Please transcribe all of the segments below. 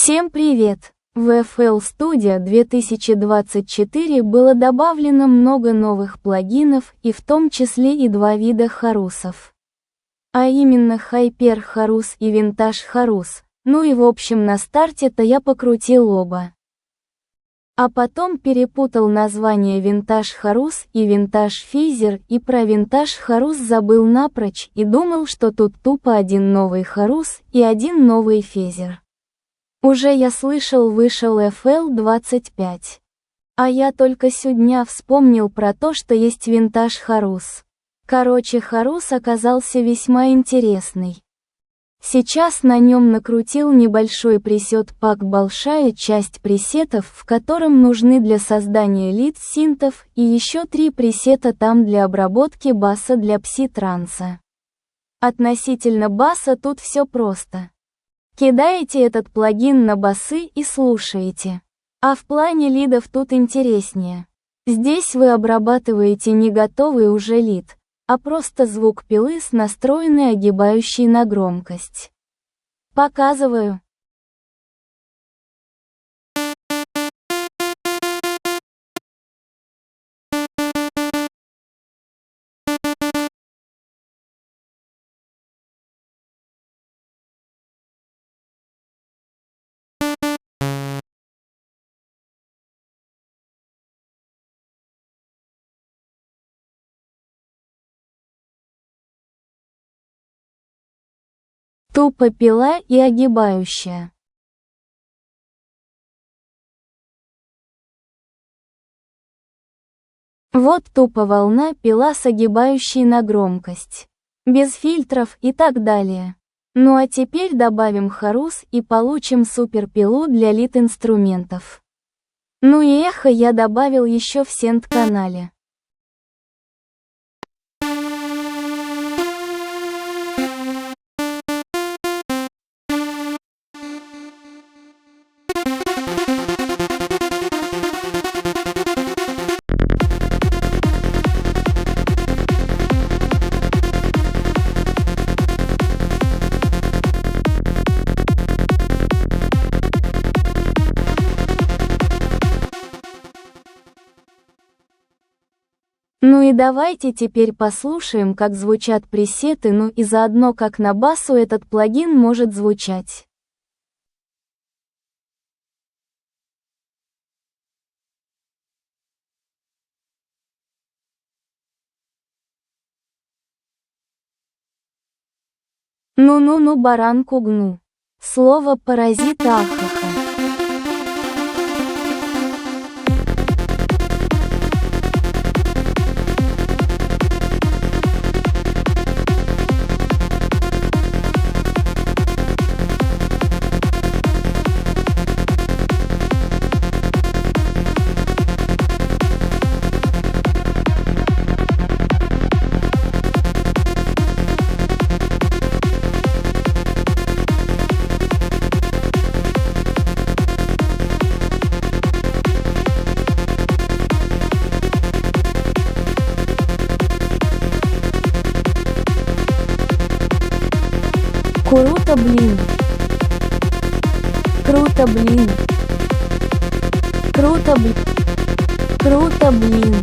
Всем привет! В FL Studio 2024 было добавлено много новых плагинов и в том числе и два вида хорусов. А именно Hyper Chorus и Vintage Chorus. Ну и в общем на старте-то я покрутил оба. А потом перепутал название Vintage Chorus и Vintage Phaser и про Vintage Chorus забыл напрочь и думал, что тут тупо один новый Chorus и один новый Phaser. Уже я слышал вышел FL25. А я только сегодня вспомнил про то, что есть Vintage Chorus. Короче, Chorus оказался весьма интересный. Сейчас на нем накрутил небольшой пресет пак большая часть пресетов, в котором нужны для создания синтов и еще 3 пресета там для обработки баса для пси-транса. Относительно баса тут все просто. Кидаете этот плагин на басы и слушаете. А в плане лидов тут интереснее. Здесь вы обрабатываете не готовый уже лид, а просто звук пилы с настроенной огибающей на громкость. Показываю. Тупо пила и огибающая. Вот тупо волна пила с огибающей на громкость. Без фильтров и так далее. Ну а теперь добавим хорус и получим суперпилу для лид-инструментов. Ну и эхо я добавил еще в синт-канале. Ну и давайте теперь послушаем, как звучат пресеты, ну и заодно как на басу этот плагин может звучать. Ну-ну-ну баранку гну. Слово паразит ахаха. Круто, блин. Круто, блин. Круто, блин. Круто, блин.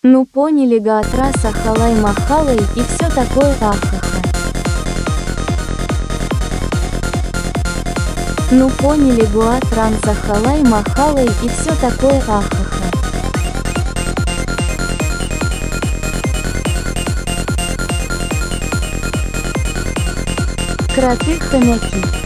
Ну поняли гаатраса халай махалай и все такое ахаха. Ну поняли Гоа Транса халай махалай и все такое ахаха. Кроты-хомяки.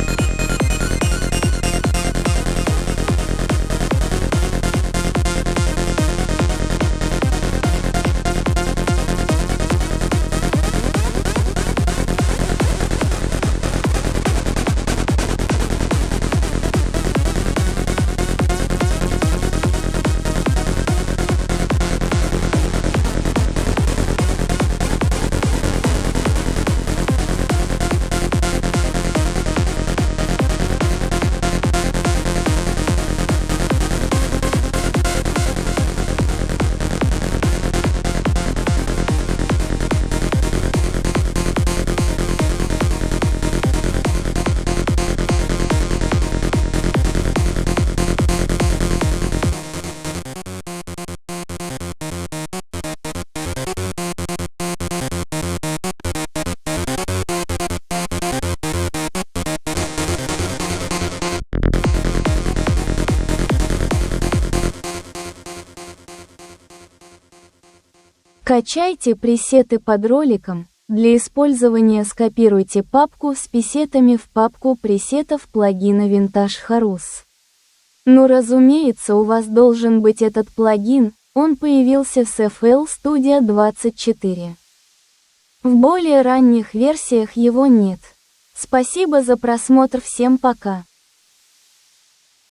Качайте пресеты под роликом. Для использования скопируйте папку с пресетами в папку пресетов плагина Vintage Harus. Ну разумеется, у вас должен быть этот плагин, он появился с FL Studio 24. В более ранних версиях его нет. Спасибо за просмотр, всем пока.